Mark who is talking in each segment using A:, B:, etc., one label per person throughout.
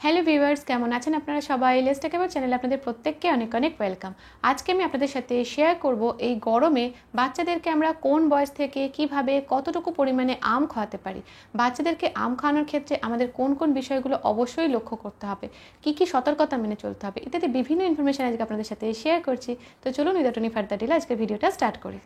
A: Hello viewers, কেমন আছেন আপনারা সবাই? লেটস টক অ্যাবাউট চ্যানেলে আপনাদের প্রত্যেককে অনেক অনেক ওয়েলকাম। আজকে আমি আপনাদের সাথে শেয়ার করব এই গরমে বাচ্চাদেরকে আমরা কোন বয়স থেকে কিভাবে কতটুকু পরিমাণে আম খাওয়াতে পারি। বাচ্চাদেরকে আম খাওয়ানোর ক্ষেত্রে আমাদের কোন কোন বিষয়গুলো অবশ্যই লক্ষ্য করতে হবে, কি সতর্কতা মেনে চলতে হবে, ইত্যাদি বিভিন্ন ইনফরমেশন আজকে আপনাদের সাথে শেয়ার করছি। তো চলুন উইদাউট এনি ফার্দার ডিলে আজকে ভিডিওটা স্টার্ট করি।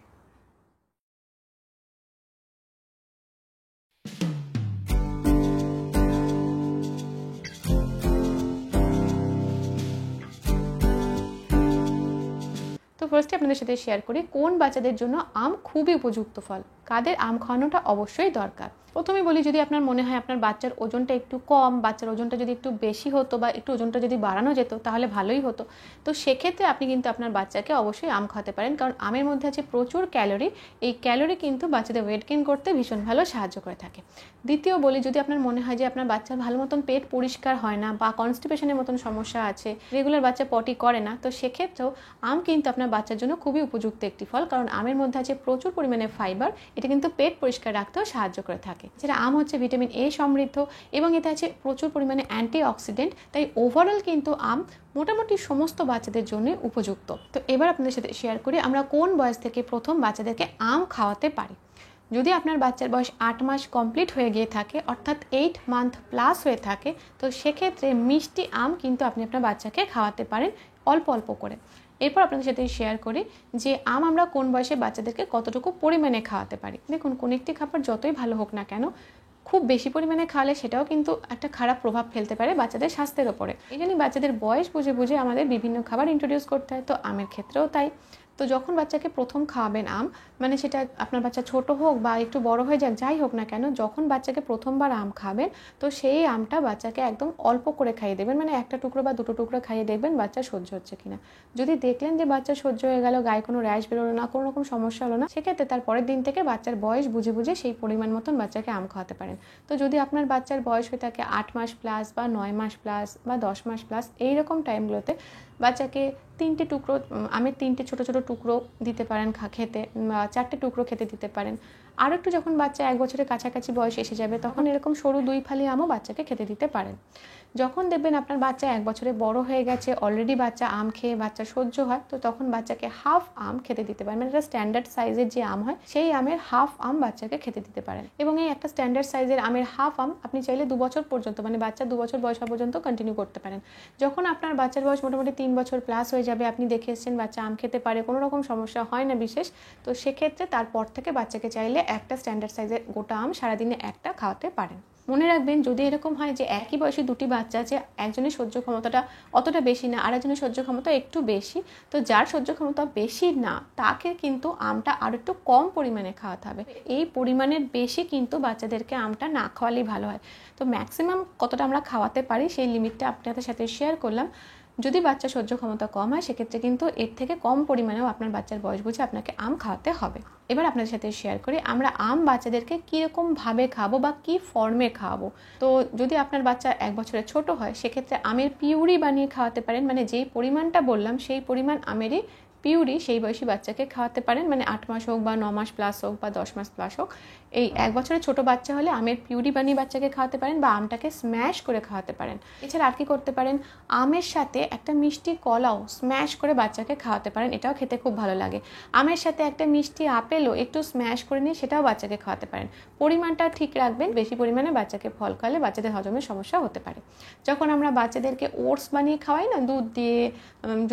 A: তো ফার্স্টে আপনাদের সাথে শেয়ার করি কোন বাচ্চাদের জন্য আম খুবই উপযুক্ত ফল, কাদের আম খাওয়ানোটা অবশ্যই দরকার। প্রথমে বলি, যদি আপনার মনে হয় আপনার বাচ্চার ওজনটা একটু কম, বাচ্চার ওজনটা যদি একটু বেশি হতো বা একটু ওজনটা যদি বাড়ানো যেত তাহলে ভালোই হতো। তো সেক্ষেত্রে আপনি কিন্তু আপনার বাচ্চাকে অবশ্যই আম খাওয়াতে পারেন, কারণ আমের মধ্যে আছে প্রচুর ক্যালোরি। এই ক্যালোরি কিন্তু বাচ্চাদের ওয়েট গেইন করতে ভীষণ ভালো সাহায্য করে থাকে। দ্বিতীয় বলি, যদি আপনার মনে হয় যে আপনার বাচ্চার ভালো মতন পেট পরিষ্কার হয় না বা কনস্টিপেশনের মতন সমস্যা আছে, রেগুলার বাচ্চা পটি করে না, তো সেক্ষেত্রেও আম কিন্তু আপনার বাচ্চার জন্য খুবই উপযুক্ত একটি ফল, কারণ আমের মধ্যে আছে প্রচুর পরিমাণে ফাইবার। এটা কিন্তু পেট পরিষ্কার রাখতেও সাহায্য করে থাকে। যেটা আম হচ্ছে ভিটামিন এ সমৃদ্ধ এবং এতে আছে প্রচুর পরিমাণে অ্যান্টিঅক্সিডেন্ট। তাই ওভারঅল কিন্তু আম মোটামুটি সমস্ত বাচ্চাদের জন্য উপযুক্ত। তো এবার আপনাদের সাথে শেয়ার করি আমরা কোন বয়স থেকে প্রথম বাচ্চাদেরকে আম খাওয়াতে পারি। যদি আপনার বাচ্চার বয়স 8 মাস কমপ্লিট হয়ে গিয়ে থাকে, অর্থাৎ 8 মান্থ প্লাস হয়ে থাকে, তো সেক্ষেত্রে মিষ্টি আম কিন্তু আপনি আপনার বাচ্চাকে খাওয়াতে পারেন অল্প অল্প করে। এরপর আপনাদের সাথে শেয়ার করি যে আম আমরা কোন বয়সে বাচ্চাদেরকে কতটুকু পরিমাণে খাওয়াতে পারি। দেখুন, কোন একটি খাবার যতই ভালো হোক না কেন, খুব বেশি পরিমাণে খাওয়ালে সেটাও কিন্তু একটা খারাপ প্রভাব ফেলতে পারে বাচ্চাদের স্বাস্থ্যের ওপরে। এই জন্য বাচ্চাদের বয়স বুঝে বুঝে আমাদের বিভিন্ন খাবার ইন্ট্রোডিউস করতে হয়। তো আমের ক্ষেত্রেও তাই। তো যখন বাচ্চাকে প্রথম খাওয়াবেন আম, মানে সেটা আপনার বাচ্চা ছোট হোক বা একটু বড় হয়ে যাক, যাই হোক না কেন, যখন বাচ্চাকে প্রথমবার আম খাবেন, তো সেই আমটা বাচ্চাকে একদম অল্প করে খাইয়ে দেবেন, মানে একটা টুকরো বা দুটো টুকরো খাইয়ে দেখবেন বাচ্চা সহ্য হচ্ছে কিনা। যদি দেখলেন যে বাচ্চা সহ্য হয়ে গেল, গায়ে কোনো র্যাশ বেরোলো না, কোনো রকম সমস্যা হলো না, সেক্ষেত্রে তার পরের দিন থেকে বাচ্চার বয়স বুঝে বুঝে সেই পরিমাণ মতন বাচ্চাকে আম খাওয়াতে পারেন। তো যদি আপনার বাচ্চার বয়স হয়ে থাকে 8 মাস প্লাস বা 9 মাস প্লাস বা 10 মাস প্লাস, এইরকম টাইমগুলোতে বাচ্চাকে 3টে টুকরো আমের 3টে ছোটো ছোটো টুকরো দিতে পারেন খেতে, 4টে টুকরো খেতে দিতে পারেন। আর একটু যখন বাচ্চা 1 বছরের কাছাকাছি বয়স এসে যাবে, তখন এরকম সরু 2 ফালি আমও বাচ্চাকে খেতে দিতে পারেন। যখন দেখবেন আপনার বাচ্চা 1 বছরে বড় হয়ে গেছে, অলরেডি বাচ্চা আম খেয়ে বাচ্চা সহ্য হয়, তো তখন বাচ্চাকে হাফ আম খেতে দিতে পারেন। মানে একটা স্ট্যান্ডার্ড সাইজের যে আম হয়, সেই আমের হাফ আম বাচ্চাকে খেতে দিতে পারেন। এবং এই একটা স্ট্যান্ডার্ড সাইজের আমের হাফ আম আপনি চাইলে 2 বছর পর্যন্ত, মানে বাচ্চা 2 বছর বয়স হওয়া পর্যন্ত কন্টিনিউ করতে পারেন। যখন আপনার বাচ্চার বয়স মোটামুটি 3 বছর প্লাস হয়ে যাবে, আপনি দেখে এসেছেন বাচ্চা আম খেতে পারে, কোনো রকম সমস্যা হয় না বিশেষ, তো সেক্ষেত্রে তারপর থেকে বাচ্চাকে চাইলে একটা স্ট্যান্ডার্ড সাইজের গোটা আম সারাদিনে একটা খাওয়াতে পারেন। মনে রাখবেন, যদি এরকম হয় যে একই বয়সী দুটি বাচ্চা আছে, একজনের সহ্য ক্ষমতাটা অতটা বেশি না, আর একজনের সহ্য ক্ষমতা একটু বেশি, তো যার সহ্য ক্ষমতা বেশি না তাকে কিন্তু আমটা আর একটু কম পরিমাণে খাওয়াতে হবে। এই পরিমাণের বেশি কিন্তু বাচ্চাদেরকে আমটা না খাওয়ালেই ভালো হয়। তো ম্যাক্সিমাম কতটা আমরা খাওয়াতে পারি সেই লিমিটটা আপনাদের সাথে শেয়ার করলাম। যদি বাচ্চার সহ্য ক্ষমতা কম হয়, সেক্ষেত্রে কিন্তু এর থেকে কম পরিমাণেও আপনার বাচ্চার বয়স বুঝে আপনাকে আম খাওয়াতে হবে। এবার আপনাদের সাথে শেয়ার করি আমরা আম বাচ্চাদেরকে কীরকমভাবে খাবো বা কী ফর্মে খাওয়াবো। তো যদি আপনার বাচ্চা 1 বছরের ছোট হয়, সেক্ষেত্রে আমের পিউরি বানিয়ে খাওয়াতে পারেন। মানে যেই পরিমাণটা বললাম সেই পরিমাণ আমেরই পিউরি সেই বয়সী বাচ্চাকে খাওয়াতে পারেন। মানে 8 মাস হোক বা 9 মাস প্লাস হোক বা 10 মাস প্লাস হোক, এই 1 বছরের ছোট বাচ্চা হলে আমের পিউরি বানিয়ে বাচ্চাকে খাওয়াতে পারেন বা আমটাকে স্ম্যাশ করে খাওয়াতে পারেন। এছাড়া আর কি করতে পারেন, আমের সাথে একটা মিষ্টি কলাও স্ম্যাশ করে বাচ্চাকে খাওয়াতে পারেন, এটাও খেতে খুব ভালো লাগে। আমের সাথে একটা মিষ্টি আপেলও একটু স্ম্যাশ করে নিয়ে সেটাও বাচ্চাকে খাওয়াতে পারেন। পরিমাণটা ঠিক রাখবেন, বেশি পরিমাণে বাচ্চাকে ফল খাওয়ালে বাচ্চাদের হজমের সমস্যা হতে পারে। যখন আমরা বাচ্চাদেরকে ওটস বানিয়ে খাওয়াই না, দুধ দিয়ে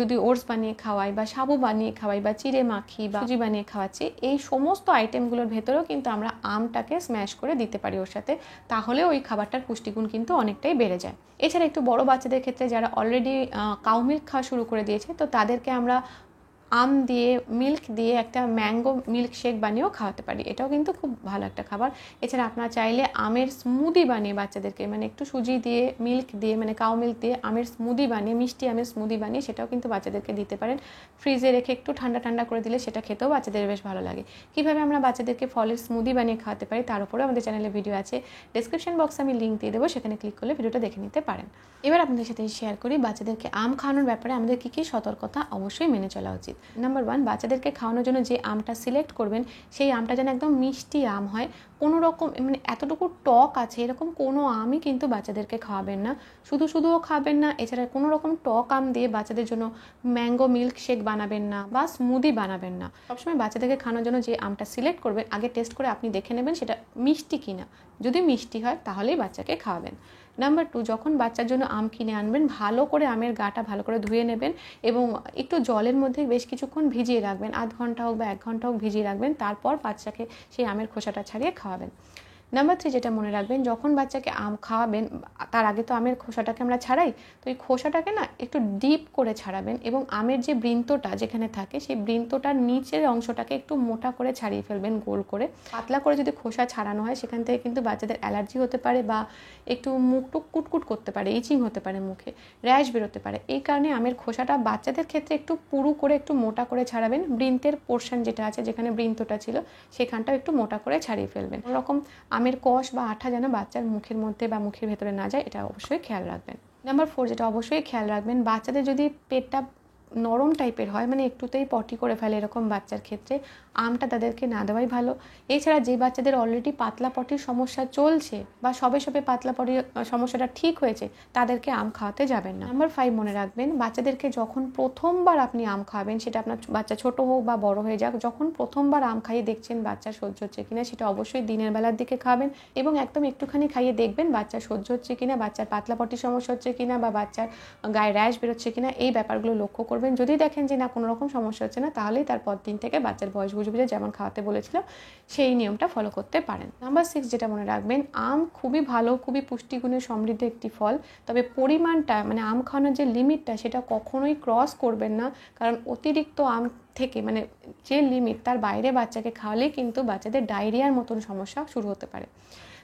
A: যদি ওটস বানিয়ে খাওয়াই বা সাবু বানিয়ে খাওয়াই বা চিড়ে মাখি বা সুজি বানিয়ে খাওয়াচ্ছি, এই সমস্ত আইটেমগুলোর ভেতরেও কিন্তু আমরা আমটাকে স্ম্যাশ করে দিতে পারি ওর সাথে, তাহলে ওই খাবারটার পুষ্টিগুণ কিন্তু অনেকটাই বেড়ে যায়। এছাড়া একটু বড় বাচ্চাদের ক্ষেত্রে যারা অলরেডি কাউ মিল্ক খাওয়া শুরু করে দিয়েছে, তো তাদেরকে আমরা আম দিয়ে মিল্ক দিয়ে একটা ম্যাঙ্গো মিল্ক শেক বানিয়েও খাওয়াতে পারি, এটাও কিন্তু খুব ভালো একটা খাবার। এছাড়া আপনারা চাইলে আমের স্মুদি বানিয়ে বাচ্চাদেরকে, মানে একটু সুজি দিয়ে মিল্ক দিয়ে, মানে কাউ মিল্ক দিয়ে আমের স্মুদি বানিয়ে, মিষ্টি আমের স্মুদি বানিয়ে সেটাও কিন্তু বাচ্চাদেরকে দিতে পারেন। ফ্রিজে রেখে একটু ঠান্ডা ঠান্ডা করে দিলে সেটা খেতেও বাচ্চাদের বেশ ভালো লাগে। কীভাবে আমরা বাচ্চাদেরকে ফলের স্মুদি বানিয়ে খাওয়াতে পারি তার উপরেও আমাদের চ্যানেলে ভিডিও আছে, ডেসক্রিপশন বক্সে আমি লিঙ্ক দিয়ে দেবো, সেখানে ক্লিক করলে ভিডিওটা দেখে নিতে পারেন। এবার আপনাদের সাথে শেয়ার করি বাচ্চাদেরকে আম খাওয়ানোর ব্যাপারে আমাদের কী কী সতর্কতা অবশ্যই মেনে চলা উচিত। নাম্বার 1, বাচ্চাদেরকে খাওয়ানোর জন্য যে আমটা সিলেক্ট করবেন সেই আমটা যেন একদম মিষ্টি আম হয়। কোনো রকম মানে এতটুকু টক আছে এরকম কোনো আমই কিন্তু বাচ্চাদেরকে খাওয়াবেন না। শুধুও খাবেন না, এছাড়া কোনো রকম টক আম দিয়ে বাচ্চাদের জন্য ম্যাঙ্গো মিল্ক শেক বানাবেন না বা স্মুদি বানাবেন না। সবসময় বাচ্চাদেরকে খাওয়ানোর জন্য যে আমটা সিলেক্ট করবেন আগে টেস্ট করে আপনি দেখে নেবেন সেটা মিষ্টি কিনা। যদি মিষ্টি হয় তাহলেই বাচ্চাকে খাওয়াবেন। নাম্বার 2, যখন বাচ্চার জন্য আম কিনে আনবেন ভালো করে আমের গাটা ভালো করে ধুয়ে নেবেন এবং একটু জলের মধ্যে বেশ কিছুক্ষণ ভিজিয়ে রাখবেন, আধ ঘন্টা হোক বা 1 ঘন্টা হোক ভিজিয়ে রাখবেন। তারপর বাচ্চাকে সেই আমের খোসাটা ছাড়িয়ে খাওয়াবেন। নাম্বার 3, যেটা মনে রাখবেন, যখন বাচ্চাকে আম খাওয়াবেন তার আগে তো আমের খোসাটাকে আমরা ছাড়াই, তো এই খোসাটাকে না একটু ডিপ করে ছাড়াবেন এবং আমের যে বৃন্তটা যেখানে থাকে সেই বৃন্তটার নিচের অংশটাকে একটু মোটা করে ছাড়িয়ে ফেলবেন গোল করে। পাতলা করে যদি খোসা ছাড়ানো হয় সেখান থেকে কিন্তু বাচ্চাদের অ্যালার্জি হতে পারে বা একটু মুখটুক কুটকুট করতে পারে, ইচিং হতে পারে, মুখে র্যাশ বেরোতে পারে। এই কারণে আমের খোসাটা বাচ্চাদের ক্ষেত্রে একটু পুরু করে একটু মোটা করে ছাড়াবেন। বৃন্তের পোর্শন যেটা আছে যেখানে বৃন্তটা ছিল সেখানটাও একটু মোটা করে ছাড়িয়ে ফেলবেন। ওরকম আমের কষ বা আঠা যেন বাচ্চার মুখের মধ্যে বা মুখের ভেতরে না যায়, এটা অবশ্যই খেয়াল রাখবেন। নাম্বার 4, যেটা অবশ্যই খেয়াল রাখবেন, বাচ্চাদের যদি পেটটা নরম টাইপের হয় মানে একটুতেই পটি করে ফেলে এরকম বাচ্চার ক্ষেত্রে আমটা তাদেরকে না দেওয়াই ভালো। এছাড়া যে বাচ্চাদের অলরেডি পাতলা পটির সমস্যা চলছে বা সবে পাতলা পটির সমস্যাটা ঠিক হয়েছে তাদেরকে আম খাওয়াতে যাবেন না। নাম্বার 5, মনে রাখবেন, বাচ্চাদেরকে যখন প্রথমবার আপনি আম খাওয়াবেন, সেটা আপনার বাচ্চা ছোট হোক বা বড় হয়ে যাক, যখন প্রথমবার আম খাইয়ে দেখছেন বাচ্চা সহ্য হচ্ছে কিনা সেটা অবশ্যই দিনের বেলার দিকে খাবেন এবং একদম একটুখানি খাইয়ে দেখবেন বাচ্চা সহ্য হচ্ছে কিনা, বাচ্চার পাতলা পটির সমস্যা হচ্ছে কিনা বা বাচ্চার গায়ে র্যাশ বেরোচ্ছে কিনা, এই ব্যাপারগুলো লক্ষ্য করবেন। যদি দেখেন যে না কোনো রকম সমস্যা হচ্ছে না তাহলেই তারপর দিন থেকে বাচ্চার বয়স বুঝে যেমন খাওয়াতে বলেছিল সেই নিয়মটা ফলো করতে পারেন। নাম্বার 6, যেটা মনে রাখবেন, আম খুবই ভালো, খুবই পুষ্টিগুণে সমৃদ্ধ একটি ফল, তবে পরিমাণটা মানে আম খাওয়ানোর যে লিমিটটা সেটা কখনোই ক্রস করবেন না, কারণ অতিরিক্ত আম থেকে মানে যে লিমিট তার বাইরে বাচ্চাকে খাওয়ালেই কিন্তু বাচ্চাদের ডায়রিয়ার মতন সমস্যা শুরু হতে পারে।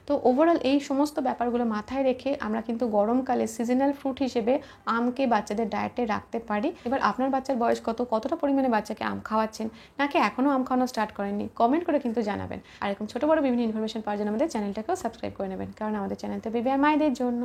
A: তো ওভারঅল এই সমস্ত ব্যাপারগুলো মাথায় রেখে আমরা কিন্তু গরমকালে সিজনাল ফ্রুট হিসেবে আমকে বাচ্চাদের ডায়েটে রাখতে পারি। এবার আপনার বাচ্চার বয়স কতটা পরিমাণে বাচ্চাকে আম খাওয়াচ্ছেন, নাকি এখনও আম খাওয়ানো স্টার্ট করেননি, কমেন্ট করে কিন্তু জানাবেন। আর এরকম ছোটো বড়ো বিভিন্ন ইনফরমেশন পাওয়ার জন্য আমাদের চ্যানেলটাকেও সাবস্ক্রাইব করে নেবেন, কারণ আমাদের চ্যানেলটা বেবি আর মায়েদের জন্য।